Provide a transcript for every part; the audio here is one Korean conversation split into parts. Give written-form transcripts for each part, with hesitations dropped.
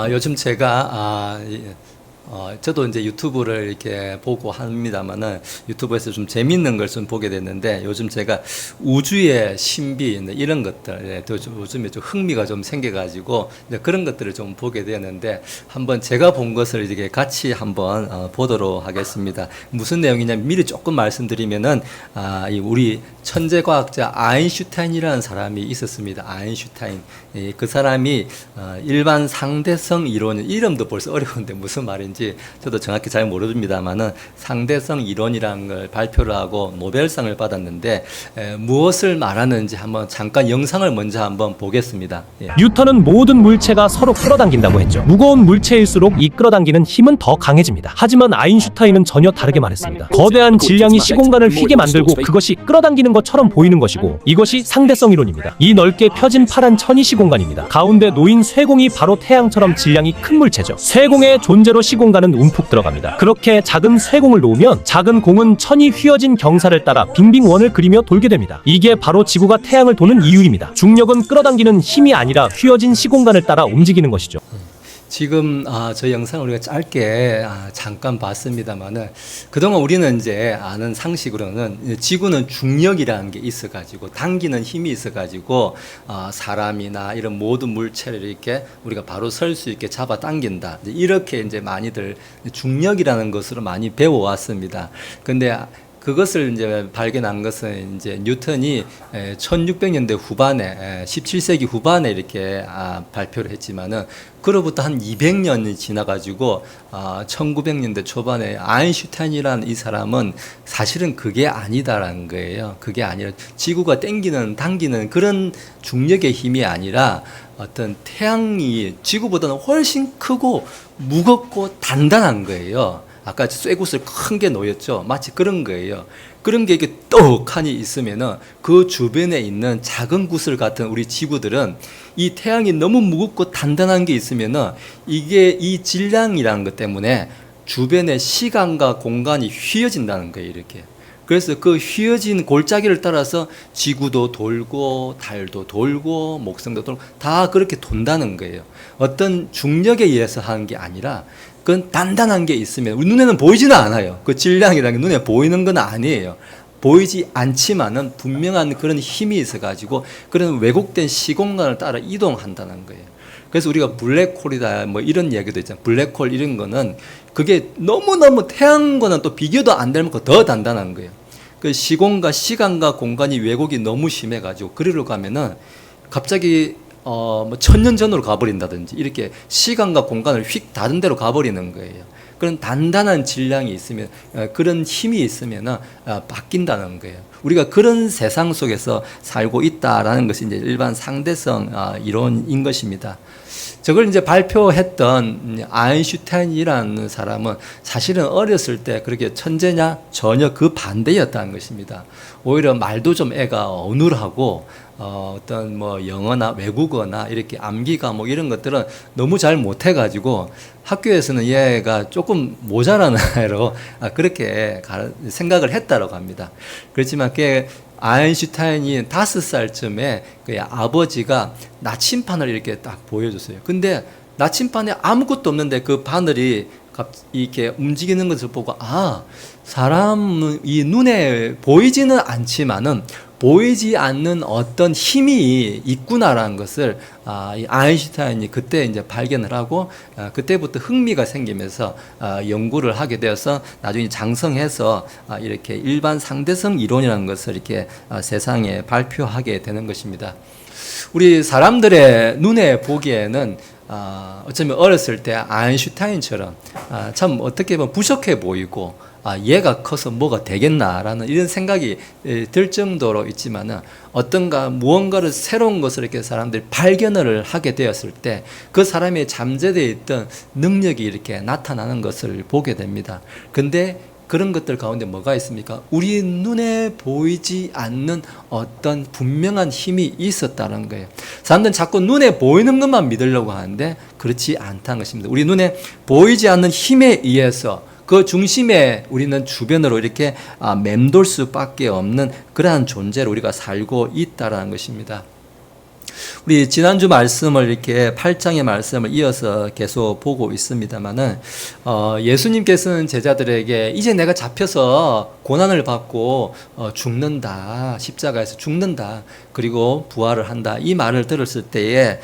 요즘 제가 저도 이제 유튜브를 이렇게 보고 합니다만은 유튜브에서 좀 재밌는 걸 좀 보게 됐는데 요즘 제가 우주의 신비 이런 것들 요즘에 좀 흥미가 좀 생겨가지고 그런 것들을 좀 보게 되는데 한번 제가 본 것을 이렇게 같이 한번 보도록 하겠습니다. 무슨 내용이냐면 미리 조금 말씀드리면은 우리 천재 과학자 아인슈타인이라는 사람이 있었습니다. 아인슈타인. 그 사람이 일반 상대성 이론, 이름도 벌써 어려운데 무슨 말인지 저도 정확히 잘 모릅니다만은 상대성 이론이라는 걸 발표를 하고 노벨상을 받았는데 무엇을 말하는지 한번 잠깐 영상을 먼저 한번 보겠습니다. 예. 뉴턴은 모든 물체가 서로 끌어당긴다고 했죠. 무거운 물체일수록 이 끌어당기는 힘은 더 강해집니다. 하지만 아인슈타인은 전혀 다르게 말했습니다. 거대한 질량이 시공간을 휘게 만들고 그것이 끌어당기는 것처럼 보이는 것이고 이것이 상대성 이론입니다. 이 넓게 펴진 파란 천이 시공간입니다. 가운데 놓인 쇠공이 바로 태양처럼 질량이 큰 물체죠. 쇠공의 존재로 시공간은 움푹 들어갑니다. 그렇게 작은 쇠공을 놓으면 작은 공은 천이 휘어진 경사를 따라 빙빙 원을 그리며 돌게 됩니다. 이게 바로 지구가 태양을 도는 이유입니다. 중력은 끌어당기는 힘이 아니라 휘어진 시공간을 따라 움직이는 것이죠. 지금 저 영상을 우리가 짧게 잠깐 봤습니다만은 그동안 우리는 이제 아는 상식으로는 지구는 중력이라는 게 있어가지고 당기는 힘이 있어가지고 사람이나 이런 모든 물체를 이렇게 우리가 바로 설 수 있게 잡아 당긴다, 이렇게 이제 많이들 중력이라는 것으로 많이 배워왔습니다. 근데 그것을 이제 발견한 것은 이제 뉴턴이 1600년대 후반에 17세기 후반에 이렇게 발표를 했지만은 그로부터 한 200년이 지나가지고 1900년대 초반에 아인슈타인이라는 이 사람은 사실은 그게 아니다라는 거예요. 그게 아니라 지구가 당기는 그런 중력의 힘이 아니라 어떤 태양이 지구보다는 훨씬 크고 무겁고 단단한 거예요. 아까 쇠구슬 큰 게 놓였죠. 마치 그런 거예요. 그런 게 이렇게 떡하니 있으면은 그 주변에 있는 작은 구슬 같은 우리 지구들은 이 태양이 너무 무겁고 단단한 게 있으면은 이게 이 질량이라는 것 때문에 주변의 시간과 공간이 휘어진다는 거예요. 이렇게. 그래서 그 휘어진 골짜기를 따라서 지구도 돌고 달도 돌고 목성도 돌고 다 그렇게 돈다는 거예요. 어떤 중력에 의해서 하는 게 아니라 그건 단단한 게 있으면 우리 눈에는 보이지는 않아요. 그 질량이라는 게 눈에 보이는 건 아니에요. 보이지 않지만은 분명한 그런 힘이 있어가지고 그런 왜곡된 시공간을 따라 이동한다는 거예요. 그래서 우리가 블랙홀이다 뭐 이런 이야기도 있잖아요. 블랙홀 이런 거는 그게 너무너무 태양과는 또 비교도 안 될 만큼 더 단단한 거예요. 그 시공과 시간과 공간이 왜곡이 너무 심해가지고 그리로 가면은 갑자기 뭐 1000년 전으로 가버린다든지 이렇게 시간과 공간을 휙 다른 데로 가버리는 거예요. 그런 단단한 질량이 있으면 그런 힘이 있으면 바뀐다는 거예요. 우리가 그런 세상 속에서 살고 있다라는 것이 이제 일반 상대성 이론인 것입니다. 저걸 이제 발표했던 아인슈타인이라는 사람은 사실은 어렸을 때 그렇게 천재냐? 전혀 그 반대였다는 것입니다. 오히려 말도 좀 애가 어눌하고 어떤 뭐 영어나 외국어나 이렇게 암기 과목 이런 것들은 너무 잘 못해가지고 학교에서는 얘가 조금 모자라는 애로 그렇게 생각을 했다고 합니다. 그렇지만 아인슈타인이 5살쯤에 그 아버지가 나침판을 이렇게 딱 보여줬어요. 근데 나침판에 아무것도 없는데 그 바늘이 이렇게 움직이는 것을 보고 사람은 이 눈에 보이지는 않지만은 보이지 않는 어떤 힘이 있구나라는 것을 이 아인슈타인이 그때 이제 발견을 하고 그때부터 흥미가 생기면서 연구를 하게 되어서 나중에 장성해서 이렇게 일반 상대성 이론이라는 것을 이렇게 세상에 발표하게 되는 것입니다. 우리 사람들의 눈에 보기에는 어쩌면 어렸을 때 아인슈타인처럼 참 어떻게 보면 부족해 보이고 얘가 커서 뭐가 되겠나라는 이런 생각이 들 정도로 있지만은 무언가를 새로운 것을 이렇게 사람들이 발견을 하게 되었을 때 그 사람의 잠재되어 있던 능력이 이렇게 나타나는 것을 보게 됩니다. 근데 그런 것들 가운데 뭐가 있습니까? 우리 눈에 보이지 않는 어떤 분명한 힘이 있었다는 거예요. 사람들은 자꾸 눈에 보이는 것만 믿으려고 하는데 그렇지 않다는 것입니다. 우리 눈에 보이지 않는 힘에 의해서 그 중심에 우리는 주변으로 이렇게 맴돌 수밖에 없는 그러한 존재로 우리가 살고 있다는 것입니다. 우리 지난주 말씀을 이렇게 8장의 말씀을 이어서 계속 보고 있습니다만은 예수님께서는 제자들에게 이제 내가 잡혀서 고난을 받고 죽는다, 십자가에서 죽는다, 그리고 부활을 한다, 이 말을 들었을 때에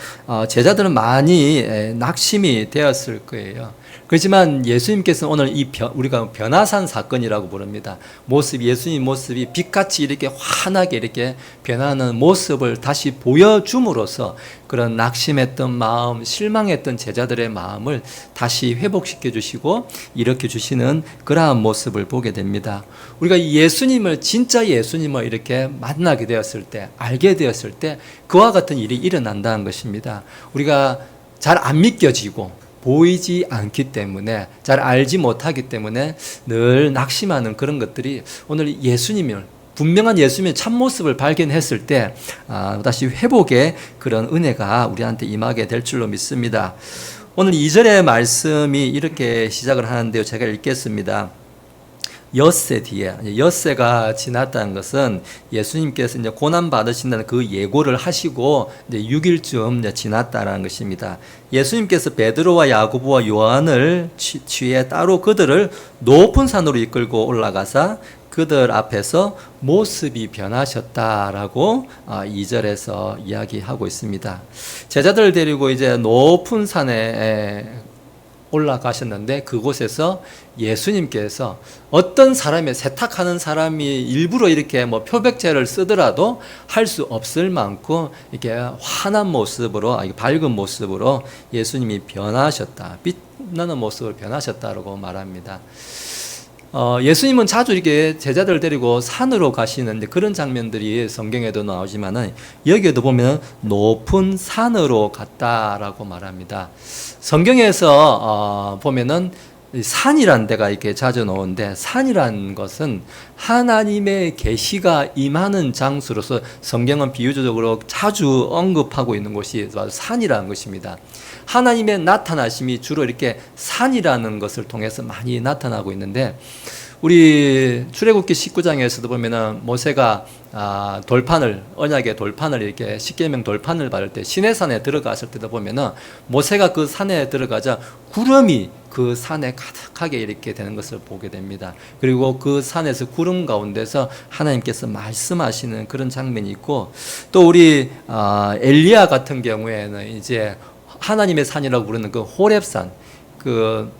제자들은 많이 낙심이 되었을 거예요. 그렇지만 예수님께서는 오늘 우리가 변화산 사건이라고 부릅니다. 예수님 모습이 빛같이 이렇게 환하게 이렇게 변하는 모습을 다시 보여줌으로써 그런 낙심했던 마음, 실망했던 제자들의 마음을 다시 회복시켜 주시고 일으켜 주시는 그러한 모습을 보게 됩니다. 우리가 예수님을, 진짜 예수님을 이렇게 만나게 되었을 때, 알게 되었을 때 그와 같은 일이 일어난다는 것입니다. 우리가 잘 안 믿겨지고 보이지 않기 때문에, 잘 알지 못하기 때문에 늘 낙심하는 그런 것들이 오늘 분명한 예수님의 참모습을 발견했을 때 다시 회복의 그런 은혜가 우리한테 임하게 될 줄로 믿습니다. 오늘 2절의 말씀이 이렇게 시작을 하는데요. 제가 읽겠습니다. 엿새 뒤에, 엿새가 지났다는 것은 예수님께서 이제 고난 받으신다는 그 예고를 하시고 이제 6일쯤 지났다라는 것입니다. 예수님께서 베드로와 야고보와 요한을 취해 따로 그들을 높은 산으로 이끌고 올라가사 그들 앞에서 모습이 변하셨다라고 2절에서 이야기하고 있습니다. 제자들을 데리고 이제 높은 산에 올라가셨는데 그곳에서 예수님께서 어떤 사람이, 세탁하는 사람이 일부러 이렇게 표백제를 쓰더라도 할 수 없을 만큼 이렇게 환한 모습으로, 밝은 모습으로 예수님이 변하셨다, 빛나는 모습으로 변하셨다라고 말합니다. 예수님은 자주 이렇게 제자들을 데리고 산으로 가시는데 그런 장면들이 성경에도 나오지만은 여기에도 보면 높은 산으로 갔다라고 말합니다. 성경에서 보면은 산이란 데가 이렇게 자주 나오는데, 산이란 것은 하나님의 계시가 임하는 장소로서 성경은 비유적으로 자주 언급하고 있는 곳이 바로 산이라는 것입니다. 하나님의 나타나심이 주로 이렇게 산이라는 것을 통해서 많이 나타나고 있는데, 우리 출애굽기 19장에서도 보면은 모세가 언약의 돌판을 이렇게 십계명 돌판을 받을 때 시내산에 들어갔을 때도 보면은 모세가 그 산에 들어가자 구름이 그 산에 가득하게 이렇게 되는 것을 보게 됩니다. 그리고 그 산에서 구름 가운데서 하나님께서 말씀하시는 그런 장면이 있고, 또 우리 엘리야 같은 경우에는 이제 하나님의 산이라고 부르는 그 호렙산, 그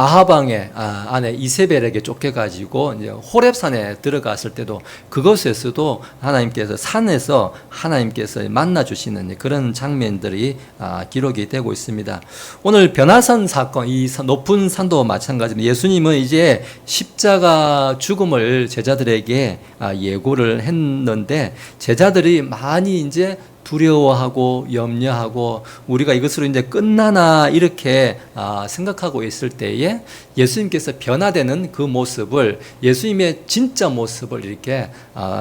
아하방의 아내 이세벨에게 쫓겨가지고 이제 호렙산에 들어갔을 때도 그것에서도 산에서 하나님께서 만나 주시는 그런 장면들이 기록이 되고 있습니다. 오늘 변화산 사건, 이 높은 산도 마찬가지로 예수님은 이제 십자가 죽음을 제자들에게 예고를 했는데, 제자들이 많이 이제 두려워하고 염려하고 우리가 이것으로 이제 끝나나 이렇게 생각하고 있을 때에 예수님께서 변화되는 그 모습을, 예수님의 진짜 모습을 이렇게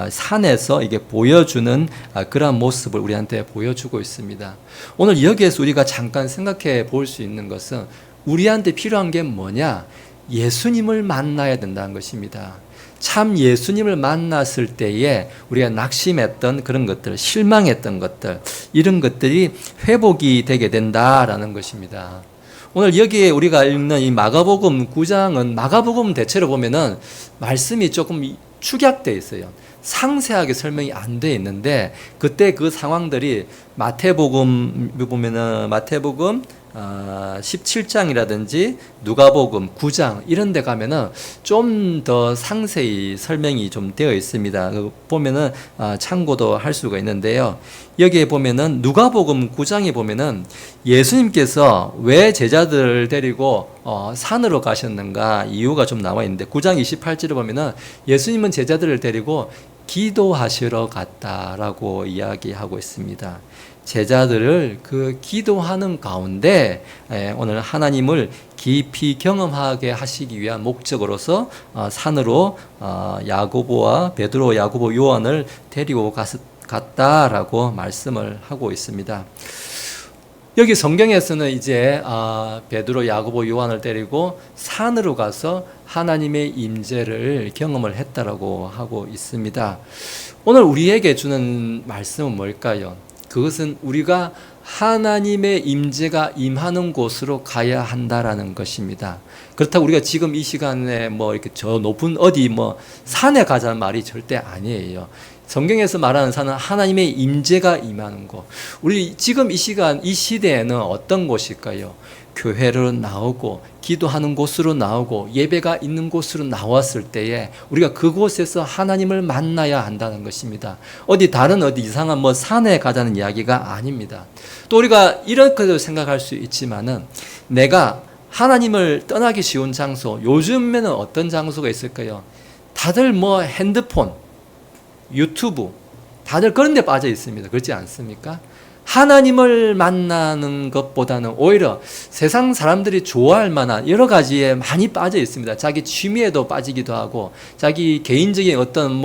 산에서 이게 보여주는 그런 모습을 우리한테 보여주고 있습니다. 오늘 여기에서 우리가 잠깐 생각해 볼 수 있는 것은 우리한테 필요한 게 뭐냐? 예수님을 만나야 된다는 것입니다. 참 예수님을 만났을 때에 우리가 낙심했던 그런 것들, 실망했던 것들, 이런 것들이 회복이 되게 된다라는 것입니다. 오늘 여기에 우리가 읽는 이 마가복음 9장은, 마가복음 대체로 보면은 말씀이 조금 축약되어 있어요. 상세하게 설명이 안 돼 있는데, 그때 그 상황들이 마태복음 보면은 마태복음 17장이라든지 누가복음 9장 이런 데 가면은 좀 더 상세히 설명이 좀 되어 있습니다. 보면은 참고도 할 수가 있는데요. 여기에 보면은 누가복음 9장에 보면은 예수님께서 왜 제자들을 데리고 산으로 가셨는가 이유가 좀 나와 있는데, 9장 28절에 보면은 예수님은 제자들을 데리고 기도하시러 갔다라고 이야기하고 있습니다. 제자들을 그 기도하는 가운데 오늘 하나님을 깊이 경험하게 하시기 위한 목적으로서 산으로 베드로, 야고보, 요한을 데리고 갔다라고 말씀을 하고 있습니다. 여기 성경에서는 이제 베드로, 야고보, 요한을 데리고 산으로 가서 하나님의 임재를 경험을 했다라고 하고 있습니다. 오늘 우리에게 주는 말씀은 뭘까요? 그것은 우리가 하나님의 임재가 임하는 곳으로 가야 한다라는 것입니다. 그렇다고 우리가 지금 이 시간에 뭐 이렇게 저 높은 어디 뭐 산에 가자는 말이 절대 아니에요. 성경에서 말하는 산은 하나님의 임재가 임하는 곳. 우리 지금 이 시간, 이 시대에는 어떤 곳일까요? 교회로 나오고 기도하는 곳으로 나오고 예배가 있는 곳으로 나왔을 때에 우리가 그곳에서 하나님을 만나야 한다는 것입니다. 어디 다른 어디 이상한 뭐 산에 가자는 이야기가 아닙니다. 또 우리가 이렇게도 생각할 수 있지만은 내가 하나님을 떠나기 쉬운 장소, 요즘에는 어떤 장소가 있을까요? 다들 뭐 핸드폰, 유튜브, 다들 그런 데 빠져 있습니다. 그렇지 않습니까? 하나님을 만나는 것보다는 오히려 세상 사람들이 좋아할 만한 여러 가지에 많이 빠져 있습니다. 자기 취미에도 빠지기도 하고, 자기 개인적인 어떤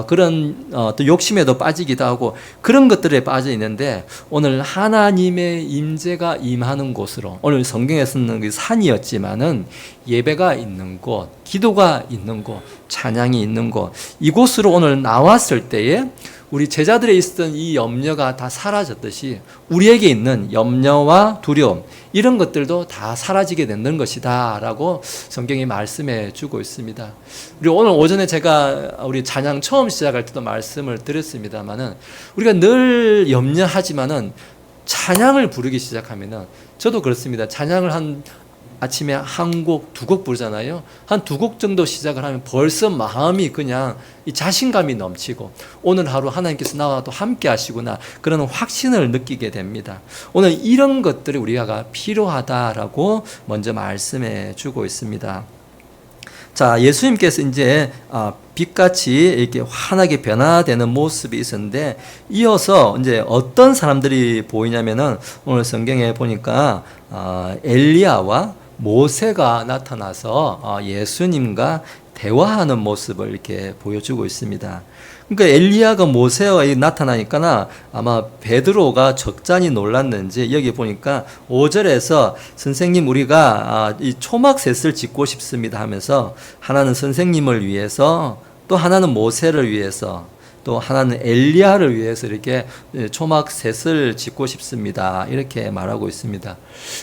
그런 또 욕심에도 빠지기도 하고, 그런 것들에 빠져 있는데, 오늘 하나님의 임재가 임하는 곳으로, 오늘 성경에서는 그 산이었지만은 예배가 있는 곳, 기도가 있는 곳, 찬양이 있는 곳, 이곳으로 오늘 나왔을 때에 우리 제자들에 있었던 이 염려가 다 사라졌듯이 우리에게 있는 염려와 두려움, 이런 것들도 다 사라지게 되는 것이다 라고 성경이 말씀해 주고 있습니다. 우리 오늘 오전에 제가 우리 찬양 처음 시작할 때도 말씀을 드렸습니다만은, 우리가 늘 염려하지만은 찬양을 부르기 시작하면은, 저도 그렇습니다. 찬양을 아침에 한 곡, 두 곡 부르잖아요. 한 두 곡 정도 시작을 하면 벌써 마음이 그냥 이 자신감이 넘치고, 오늘 하루 하나님께서 나와 또 함께 하시구나, 그런 확신을 느끼게 됩니다. 오늘 이런 것들이 우리가 필요하다라고 먼저 말씀해 주고 있습니다. 자, 예수님께서 이제 빛같이 이렇게 환하게 변화되는 모습이 있었는데, 이어서 이제 어떤 사람들이 보이냐면은, 오늘 성경에 보니까 엘리야와 모세가 나타나서 예수님과 대화하는 모습을 이렇게 보여주고 있습니다. 그러니까 엘리야가 모세와 나타나니까 아마 베드로가 적잖이 놀랐는지, 여기 보니까 5절에서 선생님, 우리가 이 초막셋을 짓고 싶습니다 하면서, 하나는 선생님을 위해서, 또 하나는 모세를 위해서, 또 하나는 엘리야를 위해서 이렇게 초막셋을 짓고 싶습니다, 이렇게 말하고 있습니다.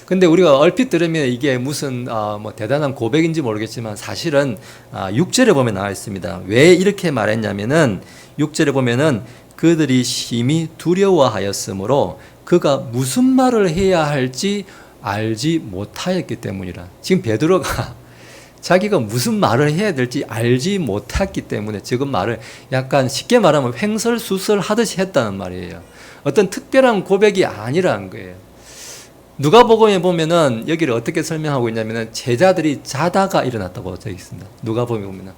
근데 우리가 얼핏 들으면 이게 무슨 뭐 대단한 고백인지 모르겠지만, 사실은 6절에 보면 나와 있습니다. 왜 이렇게 말했냐면은, 6절에 보면은 그들이 심히 두려워하였으므로 그가 무슨 말을 해야 할지 알지 못하였기 때문이라. 지금 베드로가 자기가 무슨 말을 해야 될지 알지 못했기 때문에 지금 말을 약간 쉽게 말하면 횡설수설 하듯이 했다는 말이에요. 어떤 특별한 고백이 아니라는 거예요. 누가복음에 보면은 여기를 어떻게 설명하고 있냐면은, 제자들이 자다가 일어났다고 되어 있습니다. 누가복음에 보면은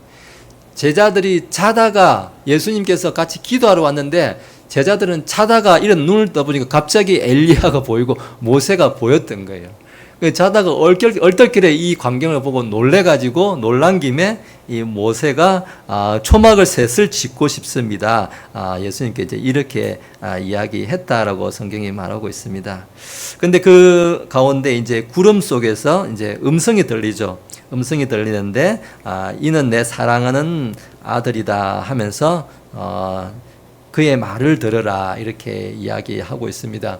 제자들이 자다가 예수님께서 같이 기도하러 왔는데, 제자들은 자다가 일어나 눈을 떠보니까 갑자기 엘리야가 보이고 모세가 보였던 거예요. 자다가 얼떨결에 이 광경을 보고 놀래가지고, 놀란 김에 이 모세가 초막을 셋을 짓고 싶습니다, 예수님께 이제 이렇게 이야기했다라고 성경이 말하고 있습니다. 근데 그 가운데 이제 구름 속에서 이제 음성이 들리죠. 음성이 들리는데, 이는 내 사랑하는 아들이다 하면서 그의 말을 들으라, 이렇게 이야기하고 있습니다.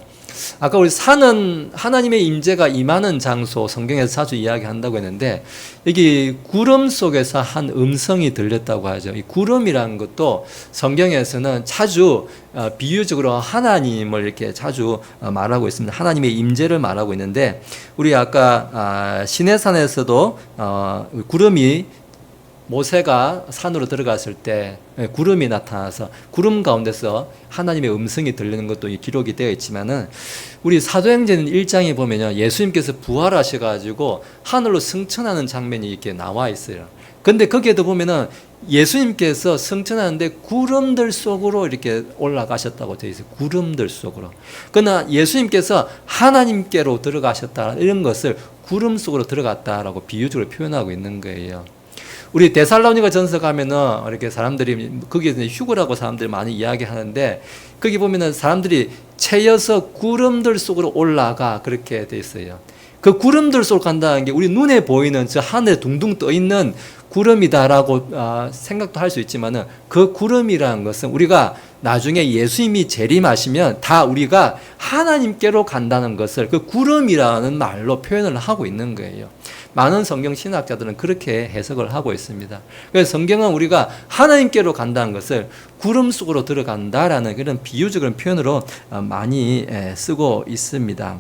아까 우리 산은 하나님의 임재가 임하는 장소, 성경에서 자주 이야기한다고 했는데, 여기 구름 속에서 한 음성이 들렸다고 하죠. 이 구름이라는 것도 성경에서는 자주 비유적으로 하나님을 이렇게 자주 말하고 있습니다. 하나님의 임재를 말하고 있는데, 우리 아까 시내산에서도 구름이, 모세가 산으로 들어갔을 때 구름이 나타나서 구름 가운데서 하나님의 음성이 들리는 것도 기록이 되어 있지만은, 우리 사도행전 1장에 보면요, 예수님께서 부활하셔가지고 하늘로 승천하는 장면이 이렇게 나와 있어요. 근데 거기에도 보면은 예수님께서 승천하는데 구름들 속으로 이렇게 올라가셨다고 되어 있어요. 구름들 속으로. 그러나 예수님께서 하나님께로 들어가셨다, 이런 것을 구름 속으로 들어갔다라고 비유적으로 표현하고 있는 거예요. 우리 데살로니가 전서 가면은 이렇게 사람들이 거기에 휴거라고 사람들이 많이 이야기하는데 거기 보면은 사람들이 채여서 구름들 속으로 올라가 그렇게 돼 있어요. 그 구름들 속으로 간다는 게 우리 눈에 보이는 저 하늘에 둥둥 떠 있는 구름이다라고 생각도 할 수 있지만은 그 구름이라는 것은 우리가 나중에 예수님이 재림하시면 다 우리가 하나님께로 간다는 것을 그 구름이라는 말로 표현을 하고 있는 거예요. 많은 성경 신학자들은 그렇게 해석을 하고 있습니다. 그래서 성경은 우리가 하나님께로 간다는 것을 구름 속으로 들어간다라는 그런 비유적인 표현으로 많이 쓰고 있습니다.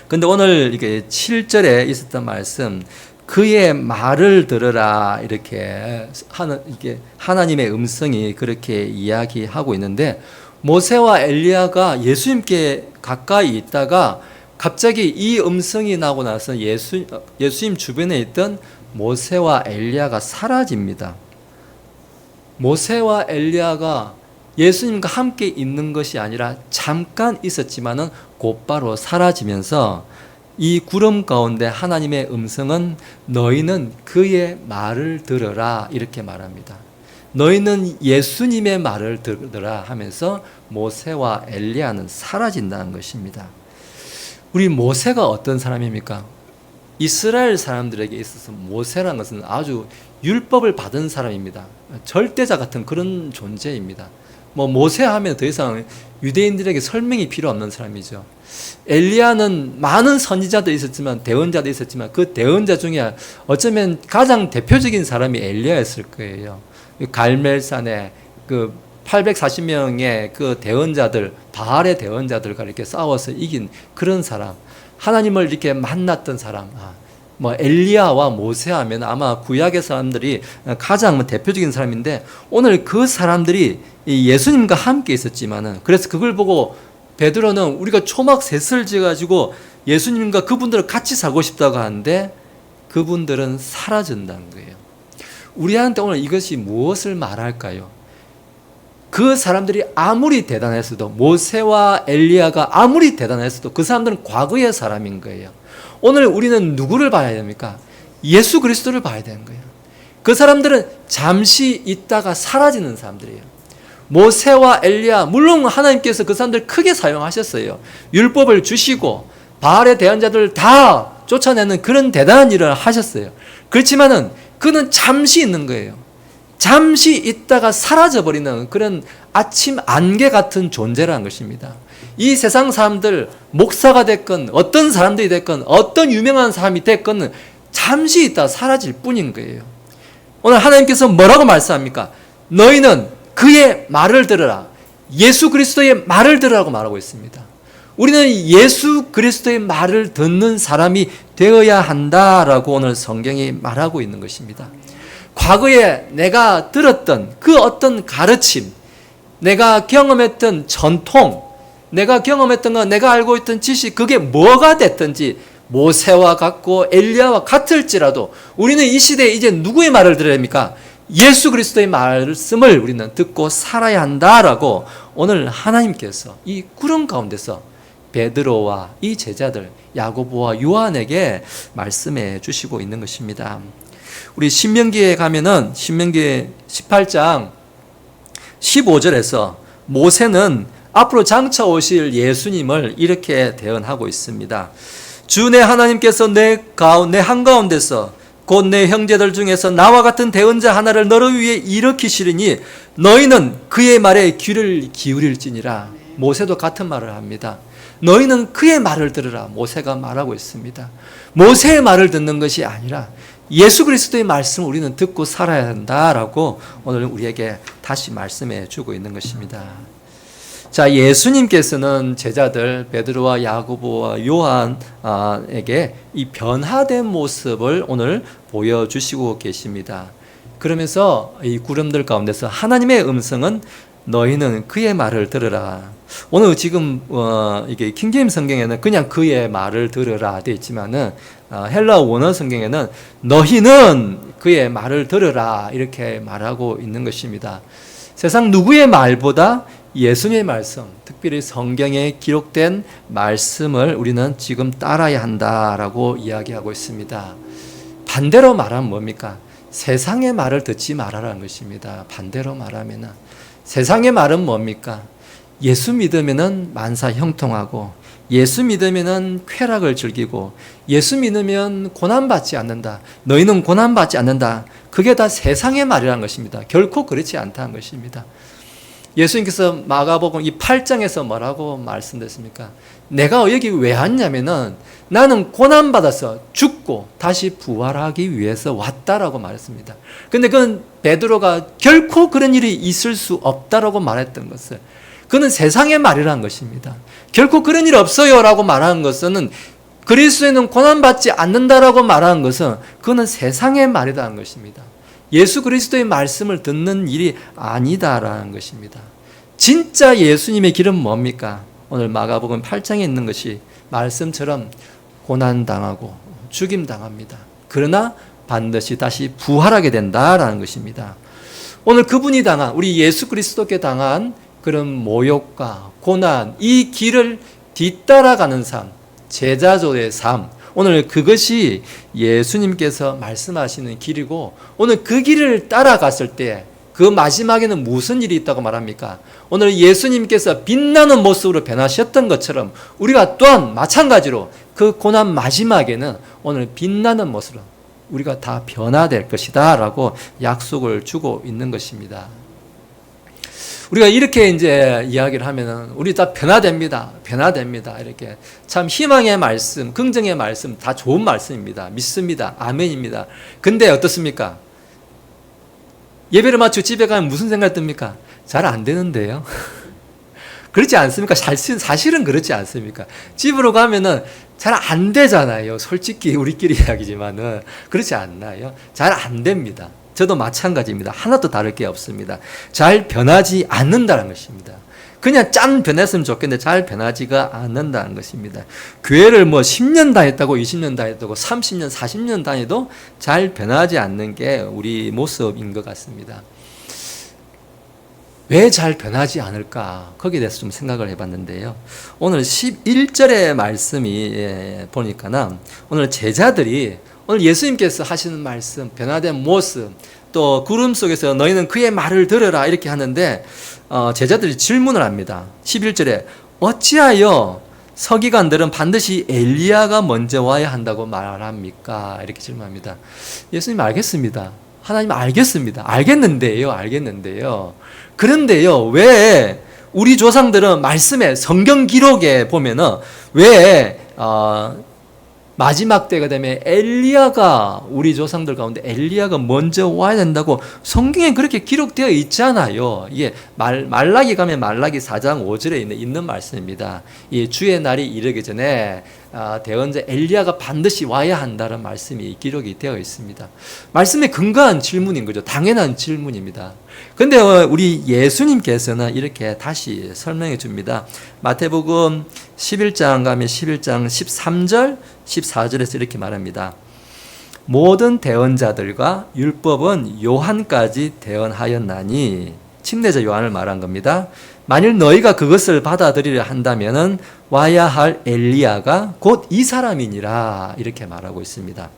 근데 오늘 이게 7절에 있었던 말씀, 그의 말을 들으라 이렇게 하는 이게 하나님의 음성이 그렇게 이야기하고 있는데 모세와 엘리야가 예수님께 가까이 있다가 갑자기 이 음성이 나고 나서 예수님 주변에 있던 모세와 엘리야가 사라집니다. 모세와 엘리야가 예수님과 함께 있는 것이 아니라 잠깐 있었지만은 곧바로 사라지면서 이 구름 가운데 하나님의 음성은 너희는 그의 말을 들으라 이렇게 말합니다. 너희는 예수님의 말을 들으라 하면서 모세와 엘리야는 사라진다는 것입니다. 우리 모세가 어떤 사람입니까? 이스라엘 사람들에게 있어서 모세라는 것은 아주 율법을 받은 사람입니다. 절대자 같은 그런 존재입니다. 모세 하면 더 이상 유대인들에게 설명이 필요 없는 사람이죠. 엘리야는 많은 선지자도 있었지만 대언자도 있었지만 그 대언자 중에 어쩌면 가장 대표적인 사람이 엘리야였을 거예요. 갈멜산에 그 840명의 그 대언자들, 바알의 대언자들과 이렇게 싸워서 이긴 그런 사람, 하나님을 이렇게 만났던 사람. 엘리야와 모세 하면 아마 구약의 사람들이 가장 대표적인 사람인데 오늘 그 사람들이 예수님과 함께 있었지만은 그래서 그걸 보고 베드로는 우리가 초막 셋을 지어가지고 예수님과 그분들을 같이 살고 싶다고 하는데 그분들은 사라진다는 거예요. 우리한테 오늘 이것이 무엇을 말할까요? 그 사람들이 아무리 대단했어도 모세와 엘리야가 아무리 대단했어도 그 사람들은 과거의 사람인 거예요. 오늘 우리는 누구를 봐야 됩니까? 예수 그리스도를 봐야 되는 거예요. 그 사람들은 잠시 있다가 사라지는 사람들이에요. 모세와 엘리야, 물론 하나님께서 그 사람들 크게 사용하셨어요. 율법을 주시고 바알의 대언자들을 다 쫓아내는 그런 대단한 일을 하셨어요. 그렇지만은 그는 잠시 있는 거예요. 잠시 있다가 사라져버리는 그런 아침 안개 같은 존재라는 것입니다. 이 세상 사람들, 목사가 됐건 어떤 사람들이 됐건 어떤 유명한 사람이 됐건 잠시 있다가 사라질 뿐인 거예요. 오늘 하나님께서 뭐라고 말씀합니까? 너희는 그의 말을 들으라. 예수 그리스도의 말을 들으라고 말하고 있습니다. 우리는 예수 그리스도의 말을 듣는 사람이 되어야 한다라고 오늘 성경이 말하고 있는 것입니다. 과거에 내가 들었던 그 어떤 가르침, 내가 경험했던 전통, 내가 경험했던 것, 내가 알고 있던 지식, 그게 뭐가 됐든지 모세와 같고 엘리야와 같을지라도 우리는 이 시대에 이제 누구의 말을 들어야 됩니까? 예수 그리스도의 말씀을 우리는 듣고 살아야 한다라고 오늘 하나님께서 이 구름 가운데서 베드로와 이 제자들 야고보와 요한에게 말씀해 주시고 있는 것입니다. 우리 신명기에 가면은 신명기 18장 15절에서 모세는 앞으로 장차 오실 예수님을 이렇게 대언하고 있습니다. 주 내 하나님께서 내 한가운데서 곧 내 형제들 중에서 나와 같은 대언자 하나를 너를 위해 일으키시리니 너희는 그의 말에 귀를 기울일지니라. 모세도 같은 말을 합니다. 너희는 그의 말을 들으라. 모세가 말하고 있습니다. 모세의 말을 듣는 것이 아니라 예수 그리스도의 말씀을 우리는 듣고 살아야 한다라고 오늘 우리에게 다시 말씀해 주고 있는 것입니다. 자, 예수님께서는 제자들 베드로와 야고보와 요한에게 이 변화된 모습을 오늘 보여주시고 계십니다. 그러면서 이 구름들 가운데서 하나님의 음성은 너희는 그의 말을 들으라. 오늘 지금 이게 킹제임스 성경에는 그냥 그의 말을 들으라 되어 있지만은 헬라 원어 성경에는 너희는 그의 말을 들으라 이렇게 말하고 있는 것입니다. 세상 누구의 말보다 예수님의 말씀, 특별히 성경에 기록된 말씀을 우리는 지금 따라야 한다라고 이야기하고 있습니다. 반대로 말하면 뭡니까? 세상의 말을 듣지 말아라는 것입니다. 반대로 말하면 세상의 말은 뭡니까? 예수 믿으면은 만사 형통하고, 예수 믿으면은 쾌락을 즐기고, 예수 믿으면 고난받지 않는다. 너희는 고난받지 않는다. 그게 다 세상의 말이라는 것입니다. 결코 그렇지 않다는 것입니다. 예수님께서 마가복음 이 8장에서 뭐라고 말씀드렸습니까? 내가 여기 왜 왔냐면은 나는 고난받아서 죽고 다시 부활하기 위해서 왔다라고 말했습니다. 근데 그건 베드로가 결코 그런 일이 있을 수 없다라고 말했던 것을, 그는 세상의 말이라는 것입니다. 결코 그런 일 없어요라고 말하는 것은, 그리스도인은 고난받지 않는다라고 말하는 것은 그는 세상의 말이라는 것입니다. 예수 그리스도의 말씀을 듣는 일이 아니다라는 것입니다. 진짜 예수님의 길은 뭡니까? 오늘 마가복음 8장에 있는 것이 말씀처럼 고난당하고 죽임당합니다. 그러나 반드시 다시 부활하게 된다라는 것입니다. 오늘 그분이 당한, 우리 예수 그리스도께 당한 그런 모욕과 고난, 이 길을 뒤따라가는 삶, 제자조의 삶, 오늘 그것이 예수님께서 말씀하시는 길이고, 오늘 그 길을 따라갔을 때 그 마지막에는 무슨 일이 있다고 말합니까? 오늘 예수님께서 빛나는 모습으로 변하셨던 것처럼 우리가 또한 마찬가지로 그 고난 마지막에는 오늘 빛나는 모습으로 우리가 다 변화될 것이다 라고 약속을 주고 있는 것입니다. 우리가 이렇게 이제 이야기를 하면은 우리 다 변화됩니다. 변화됩니다. 이렇게 참 희망의 말씀, 긍정의 말씀 다 좋은 말씀입니다. 믿습니다. 아멘입니다. 근데 어떻습니까? 예배를 마치고 집에 가면 무슨 생각 듭니까? 잘 안 되는데요. 그렇지 않습니까? 사실은 그렇지 않습니까? 집으로 가면은 잘 안 되잖아요. 솔직히 우리끼리 이야기지만은 그렇지 않나요? 잘 안 됩니다. 저도 마찬가지입니다. 하나도 다를 게 없습니다. 잘 변하지 않는다는 것입니다. 그냥 짠 변했으면 좋겠는데 잘 변하지가 않는다는 것입니다. 교회를 10년 다녔다고 20년 다녔다고 30년 40년 다녀도 잘 변하지 않는 게 우리 모습인 것 같습니다. 왜 잘 변하지 않을까? 거기에 대해서 좀 생각을 해봤는데요. 오늘 11절의 말씀이 보니까는 오늘 제자들이 오늘 예수님께서 하시는 말씀, 변화된 모습, 또 구름 속에서 너희는 그의 말을 들으라 이렇게 하는데 제자들이 질문을 합니다. 11절에 어찌하여 서기관들은 반드시 엘리야가 먼저 와야 한다고 말합니까? 이렇게 질문합니다. 예수님 알겠습니다. 하나님 알겠습니다. 알겠는데요. 그런데요, 왜 우리 조상들은 말씀에 성경 기록에 보면은 왜 마지막 때가 되면 엘리야가, 우리 조상들 가운데 엘리야가 먼저 와야 된다고 성경에 그렇게 기록되어 있잖아요. 이게 말라기 가면 말라기 4장 5절에 있는 말씀입니다. 이 주의 날이 이르기 전에 대언자 엘리야가 반드시 와야 한다는 말씀이 기록이 되어 있습니다. 말씀에 근거한 질문인 거죠. 당연한 질문입니다. 그런데 우리 예수님께서는 이렇게 다시 설명해 줍니다. 마태복음 11장 가면 11장 13절 14절에서 이렇게 말합니다. 모든 대언자들과 율법은 요한까지 대언하였나니, 침례자 요한을 말한 겁니다. 만일 너희가 그것을 받아들이려 한다면은 와야 할 엘리야가 곧 이 사람이니라 이렇게 말하고 있습니다.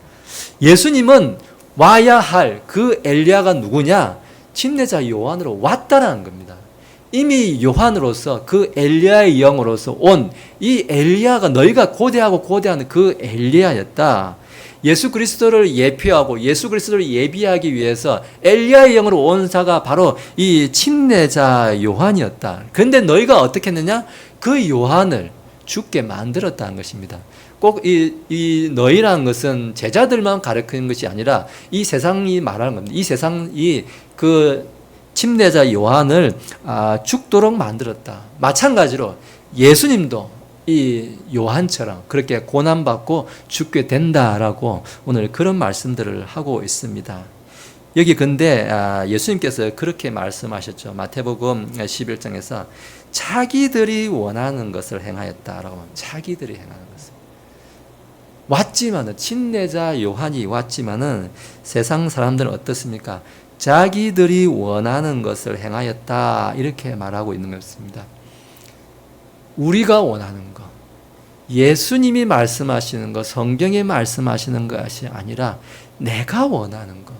예수님은 와야 할 그 엘리야가 누구냐? 침례자 요한으로 왔다라는 겁니다. 이미 요한으로서 그 엘리야의 영으로서 온 이 엘리야가 너희가 고대하는 그 엘리야였다. 예수 그리스도를 예표하고 예수 그리스도를 예비하기 위해서 엘리야의 영으로 온 자가 바로 이 침례자 요한이었다. 그런데 너희가 어떻게 했느냐? 그 요한을 죽게 만들었다는 것입니다. 꼭 이 너희라는 것은 제자들만 가르치는 것이 아니라 이 세상이 말하는 겁니다. 이 세상이 그 침례자 요한을 죽도록 만들었다. 마찬가지로 예수님도 이 요한처럼 그렇게 고난받고 죽게 된다라고 오늘 그런 말씀들을 하고 있습니다. 여기 근데 예수님께서 그렇게 말씀하셨죠. 마태복음 11장에서 자기들이 원하는 것을 행하였다라고. 자기들이 행하는 것을. 왔지만은, 침례자 요한이 왔지만은 세상 사람들은 어떻습니까? 자기들이 원하는 것을 행하였다 이렇게 말하고 있는 것입니다. 우리가 원하는 것, 예수님이 말씀하시는 것, 성경에 말씀하시는 것이 아니라 내가 원하는 것,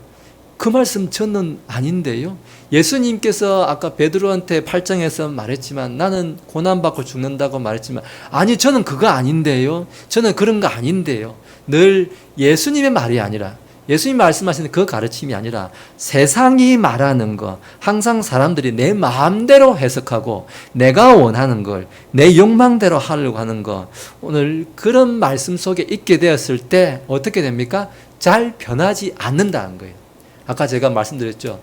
그 말씀 저는 아닌데요. 예수님께서 아까 베드로한테 8장에서 말했지만 나는 고난받고 죽는다고 말했지만 아니 저는 그거 아닌데요. 저는 그런 거 아닌데요. 늘 예수님의 말이 아니라 예수님 말씀하시는 그 가르침이 아니라 세상이 말하는 거, 항상 사람들이 내 마음대로 해석하고 내가 원하는 걸 내 욕망대로 하려고 하는 거, 오늘 그런 말씀 속에 있게 되었을 때 어떻게 됩니까? 잘 변하지 않는다는 거예요. 아까 제가 말씀드렸죠.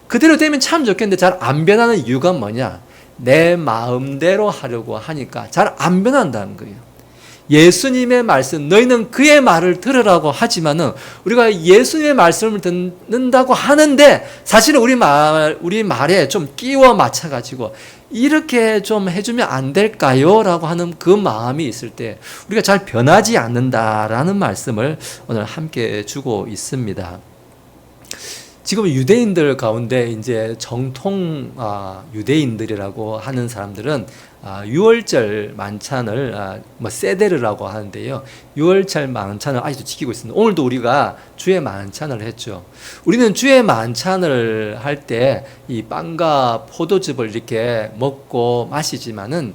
그대로 되면 참 좋겠는데 잘 안 변하는 이유가 뭐냐? 내 마음대로 하려고 하니까 잘 안 변한다는 거예요. 예수님의 말씀, 너희는 그의 말을 들으라고 하지만은 우리가 예수님의 말씀을 듣는다고 하는데 사실은 우리 말에 좀 끼워 맞춰가지고 이렇게 좀 해주면 안 될까요? 라고 하는 그 마음이 있을 때 우리가 잘 변하지 않는다라는 말씀을 오늘 함께 주고 있습니다. 지금 유대인들 가운데 이제 정통 유대인들이라고 하는 사람들은 유월절 만찬을 세데르라고 하는데요. 유월절 만찬을 아직도 지키고 있습니다. 오늘도 우리가 주의 만찬을 했죠. 우리는 주의 만찬을 할 때 이 빵과 포도즙을 이렇게 먹고 마시지만은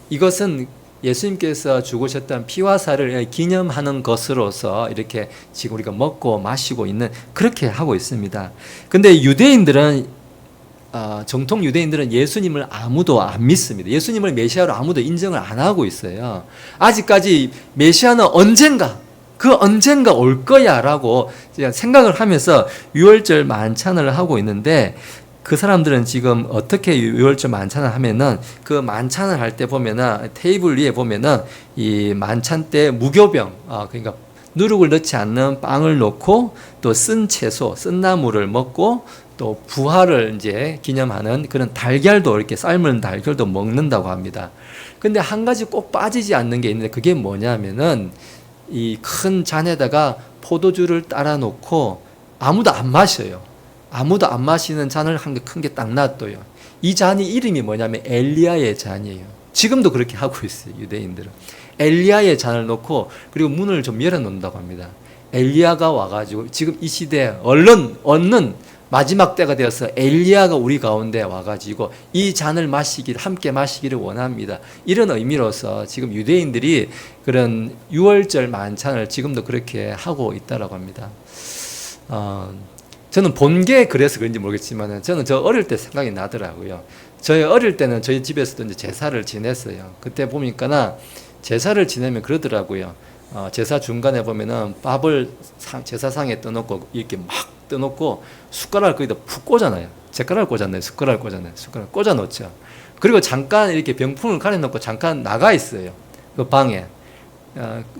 이것은 예수님께서 죽으셨던 피와 살을 기념하는 것으로서 이렇게 지금 우리가 먹고 마시고 있는 그렇게 하고 있습니다. 근데 유대인들은 정통 유대인들은 예수님을 아무도 안 믿습니다. 예수님을 메시아로 아무도 인정을 안 하고 있어요. 아직까지 메시아는 그 언젠가 올 거야 라고 생각을 하면서 유월절 만찬을 하고 있는데 그 사람들은 지금 어떻게 유월절 만찬을 하면은 그 만찬을 할 때 보면은 테이블 위에 보면은 이 만찬 때 무교병, 그러니까 누룩을 넣지 않는 빵을 넣고 또 쓴 채소, 쓴 나물을 먹고 또 부활을 이제 기념하는 그런 달걀도 이렇게 삶은 달걀도 먹는다고 합니다. 근데 한 가지 꼭 빠지지 않는 게 있는데 그게 뭐냐면은 이 큰 잔에다가 포도주를 따라 놓고 아무도 안 마셔요. 아무도 안 마시는 잔을 한 개 큰 게 딱 놔둬요. 이 잔이 이름이 뭐냐면 엘리야의 잔이에요. 지금도 그렇게 하고 있어요. 유대인들은 엘리야의 잔을 놓고 그리고 문을 좀 열어놓는다고 합니다. 엘리야가 와가지고 지금 이 시대에 얻는 마지막 때가 되어서 엘리야가 우리 가운데 와가지고 이 잔을 함께 마시기를 원합니다. 이런 의미로서 지금 유대인들이 그런 유월절 만찬을 지금도 그렇게 하고 있다라고 합니다. 저는 본 게 그래서 그런지 모르겠지만 저는 저 어릴 때 생각이 나더라고요. 저희 어릴 때는 저희 집에서도 이제 제사를 지냈어요. 그때 보니까 제사를 지내면 그러더라고요. 제사 중간에 보면은 밥을 제사상에 떠놓고 이렇게 막 떠놓고 숟가락을 거기다 푹 꽂아놔요. 숟가락을 꽂아놔요. 숟가락을 꽂아놓죠. 그리고 잠깐 이렇게 병풍을 가려놓고 잠깐 나가 있어요. 그 방에.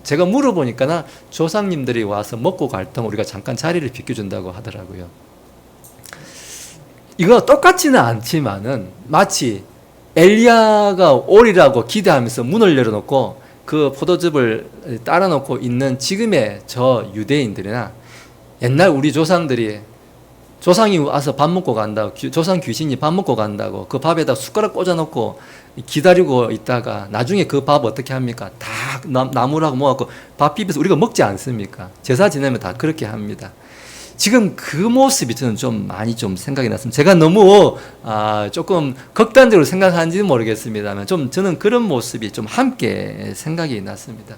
제가 물어보니까 조상님들이 와서 먹고 갈 때 우리가 잠깐 자리를 비켜준다고 하더라고요. 이거 똑같지는 않지만은 마치 엘리야가 오리라고 기대하면서 문을 열어놓고 그 포도즙을 따라놓고 있는 지금의 저 유대인들이나 옛날 우리 조상들이 조상이 와서 밥 먹고 간다고, 조상 귀신이 밥 먹고 간다고 그 밥에다 숟가락 꽂아놓고 기다리고 있다가 나중에 그 밥 어떻게 합니까? 다 나무라고 모아갖고 밥 비벼서 우리가 먹지 않습니까? 제사 지내면 다 그렇게 합니다. 지금 그 모습이 저는 좀 많이 좀 생각이 났습니다. 제가 너무 조금 극단적으로 생각하는지는 모르겠습니다만 저는 그런 모습이 좀 함께 생각이 났습니다.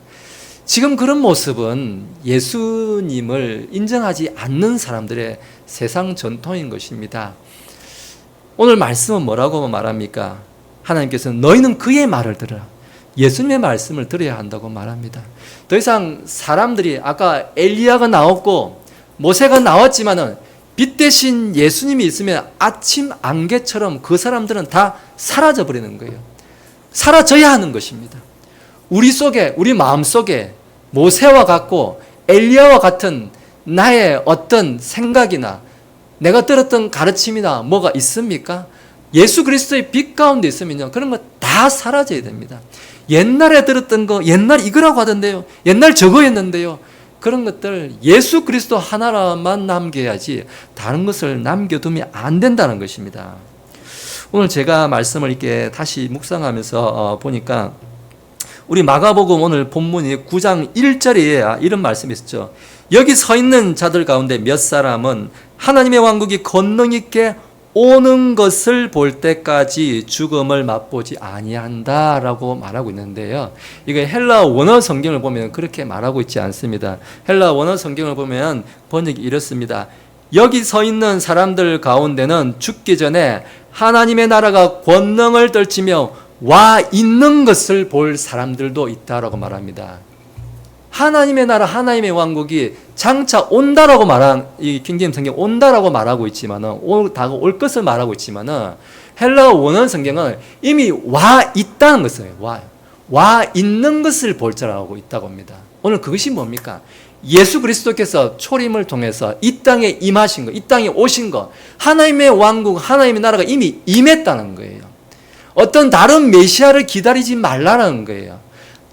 지금 그런 모습은 예수님을 인정하지 않는 사람들의 세상 전통인 것입니다. 오늘 말씀은 뭐라고 말합니까? 하나님께서는 너희는 그의 말을 들으라. 예수님의 말씀을 들어야 한다고 말합니다. 더 이상 사람들이 아까 엘리야가 나왔고 모세가 나왔지만은 빛 대신 예수님이 있으면 아침 안개처럼 그 사람들은 다 사라져 버리는 거예요. 사라져야 하는 것입니다. 우리 속에, 우리 마음 속에 모세와 같고 엘리야와 같은 나의 어떤 생각이나 내가 들었던 가르침이나 뭐가 있습니까? 예수 그리스도의 빛 가운데 있으면요, 그런 거 다 사라져야 됩니다. 옛날에 들었던 거, 옛날 이거라고 하던데요, 옛날 저거였는데요, 그런 것들 예수 그리스도 하나만 남겨야지 다른 것을 남겨두면 안 된다는 것입니다. 오늘 제가 말씀을 이렇게 다시 묵상하면서 보니까 우리 마가복음 오늘 본문이 9장 1절에 이런 말씀이 있었죠. 여기 서 있는 자들 가운데 몇 사람은 하나님의 왕국이 권능 있게 오는 것을 볼 때까지 죽음을 맛보지 아니한다라고 말하고 있는데요. 이게 헬라 원어 성경을 보면 그렇게 말하고 있지 않습니다. 헬라 원어 성경을 보면 번역이 이렇습니다. 여기 서 있는 사람들 가운데는 죽기 전에 하나님의 나라가 권능을 떨치며 와 있는 것을 볼 사람들도 있다라고 말합니다. 하나님의 나라, 하나님의 왕국이 장차 온다라고 말한 이 킹제임스 성경 온다라고 말하고 있지만은 올 것을 말하고 있지만은 헬라어 원어 성경은 이미 와 있다는 것을 와 있는 것을 볼 자라고 있다고 합니다. 오늘 그것이 뭡니까? 예수 그리스도께서 초림을 통해서 이 땅에 임하신 것, 이 땅에 오신 것, 하나님의 왕국, 하나님의 나라가 이미 임했다는 거예요. 어떤 다른 메시아를 기다리지 말라는 거예요.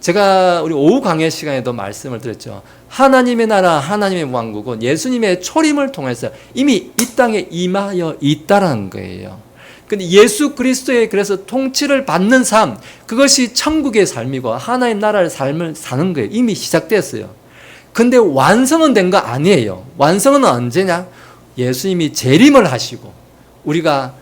제가 우리 오후 강의 시간에도 말씀을 드렸죠. 하나님의 나라, 하나님의 왕국은 예수님의 초림을 통해서 이미 이 땅에 임하여 있다는 거예요. 근데 예수 그리스도의 그래서 통치를 받는 삶, 그것이 천국의 삶이고 하나님 나라의 삶을 사는 거예요. 이미 시작됐어요. 근데 완성은 된 거 아니에요. 완성은 언제냐? 예수님이 재림을 하시고 우리가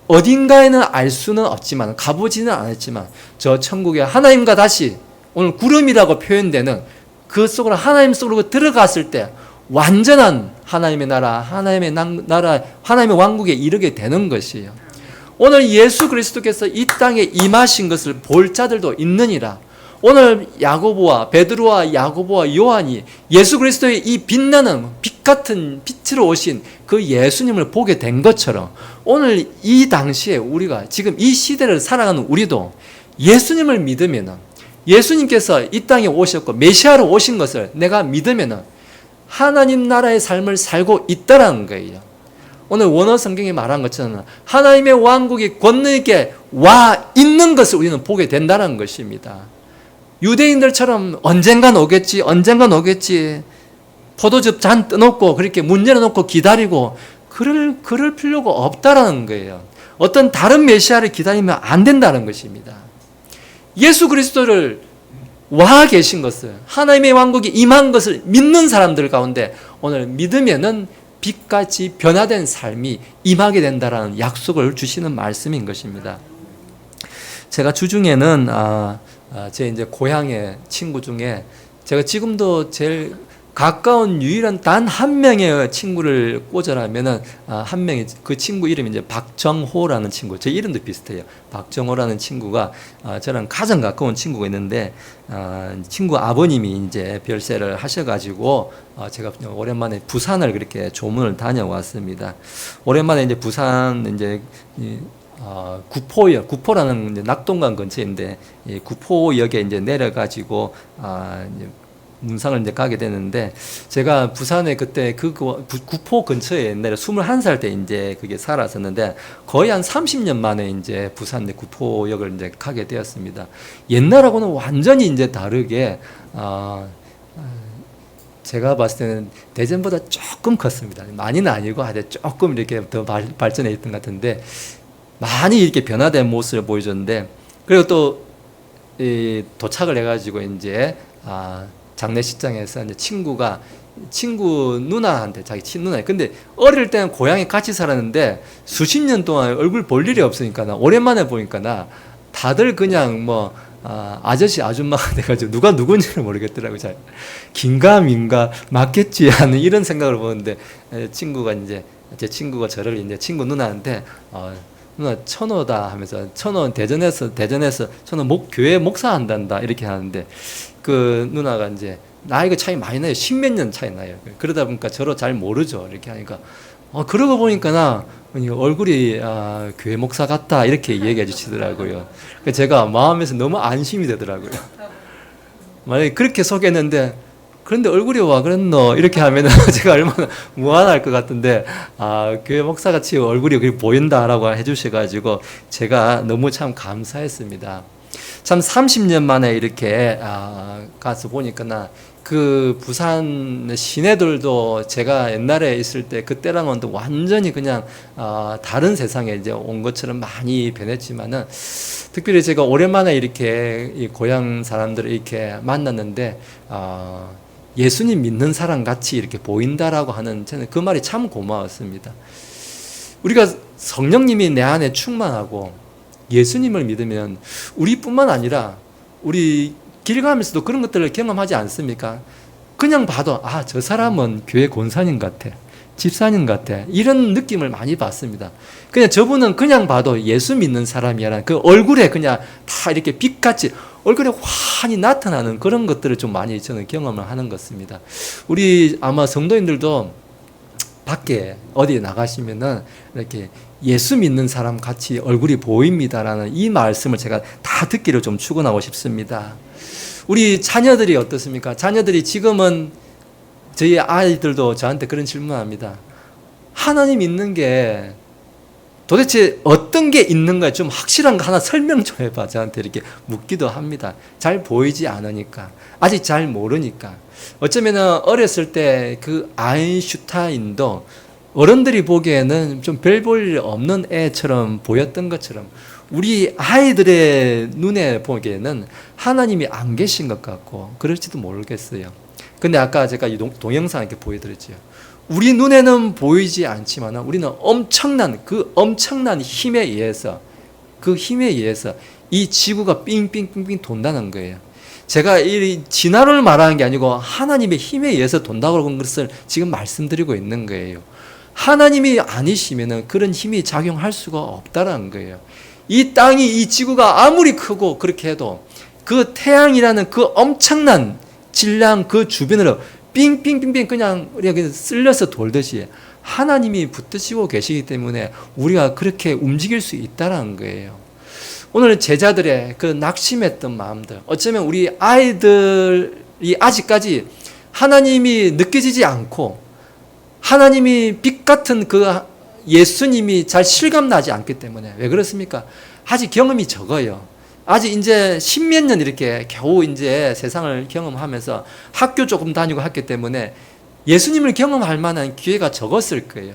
어딘가에는 알 수는 없지만 가보지는 않았지만 저 천국에 하나님과 다시 오늘 구름이라고 표현되는 그 속으로 하나님 속으로 들어갔을 때 완전한 하나님의 나라, 하나님의 왕국에 이르게 되는 것이에요. 오늘 예수 그리스도께서 이 땅에 임하신 것을 볼 자들도 있느니라. 오늘 야고보와 베드로와 야고보와 요한이 예수 그리스도의 이 빛나는 빛 같은 빛으로 오신 그 예수님을 보게 된 것처럼 오늘 이 당시에 우리가 지금 이 시대를 살아가는 우리도 예수님을 믿으면 예수님께서 이 땅에 오셨고 메시아로 오신 것을 내가 믿으면 하나님 나라의 삶을 살고 있다라는 거예요. 오늘 원어 성경이 말한 것처럼 하나님의 왕국이 권능 있게 와 있는 것을 우리는 보게 된다는 것입니다. 유대인들처럼 언젠간 오겠지 포도즙 잔 떠놓고 그렇게 문 열어놓고 기다리고 그럴 필요가 없다라는 거예요. 어떤 다른 메시아를 기다리면 안 된다는 것입니다. 예수 그리스도를 와 계신 것을 하나님의 왕국이 임한 것을 믿는 사람들 가운데 오늘 믿으면은 빛같이 변화된 삶이 임하게 된다라는 약속을 주시는 말씀인 것입니다. 제가 주중에는 제 이제 고향의 친구 중에 제가 지금도 제일 가까운 유일한 단 한 명의 친구를 꽂아라면은 한 명의 그 친구 이름이 이제 박정호라는 친구. 제 이름도 비슷해요. 박정호라는 친구가 저랑 가장 가까운 친구가 있는데 친구 아버님이 이제 별세를 하셔가지고 제가 오랜만에 부산을 그렇게 조문을 다녀왔습니다. 오랜만에 이제 부산 이제 구포라는 이제 낙동강 근처인데 구포역에 이제 내려가지고 이제 문상을 이제 가게 되는데 제가 부산에 그때 구포 근처에 옛날에 21살 때 이제 그게 살았었는데 거의 한 30년 만에 이제 부산 구포역을 이제 가게 되었습니다. 옛날하고는 완전히 이제 다르게 제가 봤을 때는 대전보다 조금 컸습니다. 많이는 아니고 하여튼 조금 이렇게 더 발전해 있던 것 같은데 많이 이렇게 변화된 모습을 보여줬는데 그리고 또 도착을 해가지고 이제 장례식장에서 이제 친구 누나한테 자기 친누나 근데 어릴 때는 고향에 같이 살았는데 수십 년 동안 얼굴 볼 일이 없으니까 나 오랜만에 보니까 나 다들 그냥 뭐 아저씨 아줌마가 돼가지고 누가 누군지를 모르겠더라고요. 잘 긴가민가 맞겠지 하는 이런 생각을 보는데 친구가 이제 제 친구가 저를 이제 친구 누나한테 누나 천호다 하면서 천호 대전에서 천호 교회 목사한단다 이렇게 하는데 그 누나가 이제 나이가 차이 많이 나요. 십몇 년 차이 나요. 그러다 보니까 저로 잘 모르죠. 이렇게 하니까 그러고 보니까 나 얼굴이 교회 목사 같다 이렇게 얘기해 주시더라고요. 제가 마음에서 너무 안심이 되더라고요. 만약에 그렇게 소개했는데 그런데 얼굴이 와 그랬노 이렇게 하면 제가 얼마나 무안할 것 같은데 교회 목사같이 얼굴이 그렇게 보인다라고 해주셔가지고 제가 너무 참 감사했습니다. 참 30년 만에 이렇게 가서 보니까 나 그 부산 시내들도 제가 옛날에 있을 때 그때랑은 또 완전히 그냥 다른 세상에 이제 온 것처럼 많이 변했지만은 특별히 제가 오랜만에 이렇게 이 고향 사람들을 이렇게 만났는데 예수님 믿는 사람 같이 이렇게 보인다라고 하는 저는 그 말이 참 고마웠습니다. 우리가 성령님이 내 안에 충만하고 예수님을 믿으면 우리뿐만 아니라 우리 길 가면서도 그런 것들을 경험하지 않습니까? 그냥 봐도 저 사람은 교회 권사님 같아, 집사님 같아, 이런 느낌을 많이 받습니다. 그냥 저분은 그냥 봐도 예수 믿는 사람이라는 그 얼굴에 그냥 다 이렇게 빛같이 얼굴에 환히 나타나는 그런 것들을 좀 많이 저는 경험을 하는 것입니다. 우리 아마 성도님들도 밖에 어디에 나가시면은 이렇게 예수 믿는 사람 같이 얼굴이 보입니다라는 이 말씀을 제가 다 듣기를 좀 축원하고 싶습니다. 우리 자녀들이 어떻습니까? 자녀들이 지금은 저희 아이들도 저한테 그런 질문합니다. 하나님 있는 게 도대체 어떤 게 있는가 좀 확실한 거 하나 설명 좀 해봐. 저한테 이렇게 묻기도 합니다. 잘 보이지 않으니까, 아직 잘 모르니까. 어쩌면 어렸을 때 그 아인슈타인도 어른들이 보기에는 좀 별 볼 일 없는 애처럼 보였던 것처럼 우리 아이들의 눈에 보기에는 하나님이 안 계신 것 같고 그럴지도 모르겠어요. 근데 아까 제가 이 동영상 이렇게 보여드렸죠. 우리 눈에는 보이지 않지만 우리는 엄청난 힘에 의해서 이 지구가 삥삥삥삥 돈다는 거예요. 제가 이 진화론을 말하는 게 아니고 하나님의 힘에 의해서 돈다고 하는 것을 지금 말씀드리고 있는 거예요. 하나님이 아니시면 그런 힘이 작용할 수가 없다는 거예요. 이 땅이, 이 지구가 아무리 크고 그렇게 해도 그 태양이라는 그 엄청난 질량 그 주변으로 빙빙빙빙 그냥 우리가 쓸려서 돌듯이 하나님이 붙드시고 계시기 때문에 우리가 그렇게 움직일 수 있다는 거예요. 오늘 제자들의 그 낙심했던 마음들, 어쩌면 우리 아이들이 아직까지 하나님이 느껴지지 않고 하나님이 빛 같은 그 예수님이 잘 실감나지 않기 때문에. 왜 그렇습니까? 아직 경험이 적어요. 아직 이제 십몇 년 이렇게 겨우 이제 세상을 경험하면서 학교 조금 다니고 했기 때문에 예수님을 경험할 만한 기회가 적었을 거예요.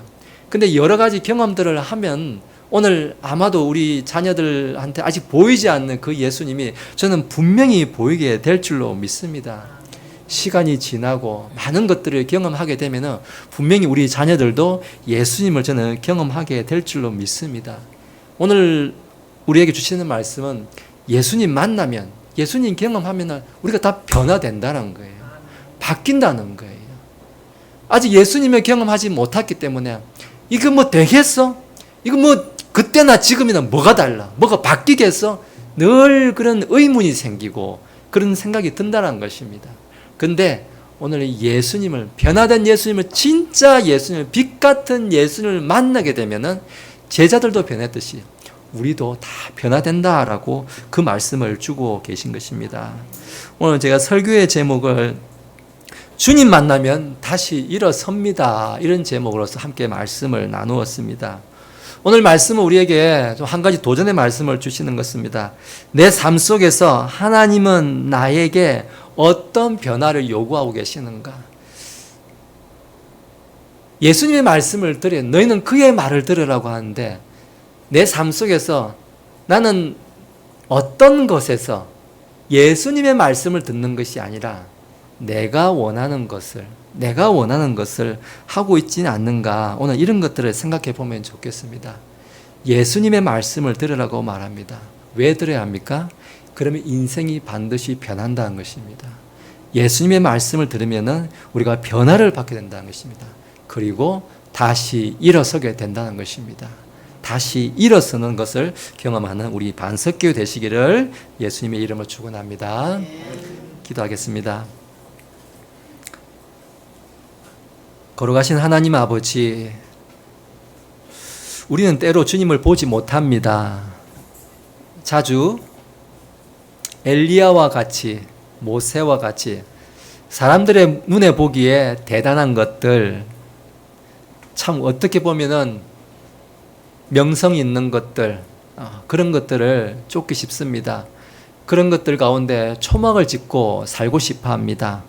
근데 여러 가지 경험들을 하면 오늘 아마도 우리 자녀들한테 아직 보이지 않는 그 예수님이 저는 분명히 보이게 될 줄로 믿습니다. 시간이 지나고 많은 것들을 경험하게 되면 분명히 우리 자녀들도 예수님을 저는 경험하게 될 줄로 믿습니다. 오늘 우리에게 주시는 말씀은 예수님 만나면, 예수님 경험하면 우리가 다 변화된다는 거예요. 바뀐다는 거예요. 아직 예수님을 경험하지 못했기 때문에 이거 뭐 되겠어? 이거 뭐 그때나 지금이나 뭐가 달라? 뭐가 바뀌겠어? 늘 그런 의문이 생기고 그런 생각이 든다는 것입니다. 근데 오늘 예수님을, 변화된 예수님을, 진짜 예수님을, 빛 같은 예수님을 만나게 되면은 제자들도 변했듯이 우리도 다 변화된다라고 그 말씀을 주고 계신 것입니다. 오늘 제가 설교의 제목을 주님 만나면 다시 일어섭니다, 이런 제목으로서 함께 말씀을 나누었습니다. 오늘 말씀은 우리에게 좀 한 가지 도전의 말씀을 주시는 것입니다. 내 삶 속에서 하나님은 나에게 어떤 변화를 요구하고 계시는가? 예수님의 말씀을 들여 너희는 그의 말을 들으라고 하는데 내 삶 속에서 나는 어떤 것에서 예수님의 말씀을 듣는 것이 아니라 내가 원하는 것을 하고 있지는 않는가? 오늘 이런 것들을 생각해 보면 좋겠습니다. 예수님의 말씀을 들으라고 말합니다. 왜 들어야 합니까? 그러면 인생이 반드시 변한다는 것입니다. 예수님의 말씀을 들으면 우리가 변화를 받게 된다는 것입니다. 그리고 다시 일어서게 된다는 것입니다. 다시 일어서는 것을 경험하는 우리 반석교회 되시기를 예수님의 이름으로 축원합니다. 기도하겠습니다. 걸어가신 하나님 아버지, 우리는 때로 주님을 보지 못합니다. 자주 엘리야와 같이, 모세와 같이 사람들의 눈에 보기에 대단한 것들, 참 어떻게 보면은 명성이 있는 것들, 그런 것들을 쫓기 쉽습니다. 그런 것들 가운데 초막을 짓고 살고 싶어 합니다.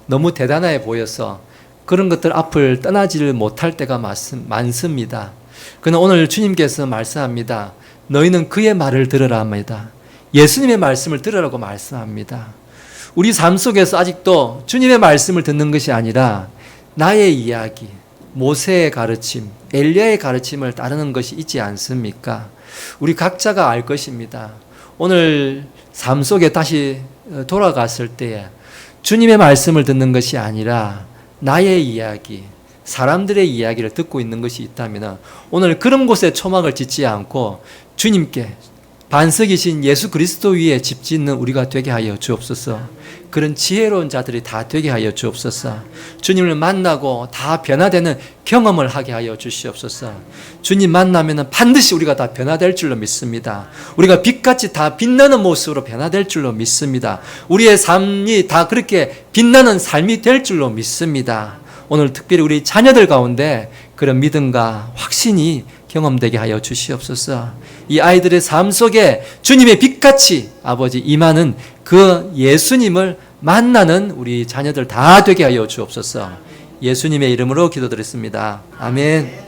너무 대단해 보여서 그런 것들 앞을 떠나지를 못할 때가 많습니다. 그러나 오늘 주님께서 말씀합니다. 너희는 그의 말을 들으라 합니다. 예수님의 말씀을 들으라고 말씀합니다. 우리 삶 속에서 아직도 주님의 말씀을 듣는 것이 아니라 나의 이야기, 모세의 가르침, 엘리야의 가르침을 따르는 것이 있지 않습니까? 우리 각자가 알 것입니다. 오늘 삶 속에 다시 돌아갔을 때에 주님의 말씀을 듣는 것이 아니라 나의 이야기, 사람들의 이야기를 듣고 있는 것이 있다면 오늘 그런 곳에 초막을 짓지 않고 주님께 반석이신 예수 그리스도 위에 집 짓는 우리가 되게 하여 주옵소서. 그런 지혜로운 자들이 다 되게 하여 주옵소서. 주님을 만나고 다 변화되는 경험을 하게 하여 주시옵소서. 주님 만나면 반드시 우리가 다 변화될 줄로 믿습니다. 우리가 빛같이 다 빛나는 모습으로 변화될 줄로 믿습니다. 우리의 삶이 다 그렇게 빛나는 삶이 될 줄로 믿습니다. 오늘 특별히 우리 자녀들 가운데 그런 믿음과 확신이 경험되게 하여 주시옵소서. 이 아이들의 삶 속에 주님의 빛같이 아버지 임하는 그 예수님을 만나는 우리 자녀들 다 되게 하여 주옵소서. 예수님의 이름으로 기도드렸습니다. 아멘.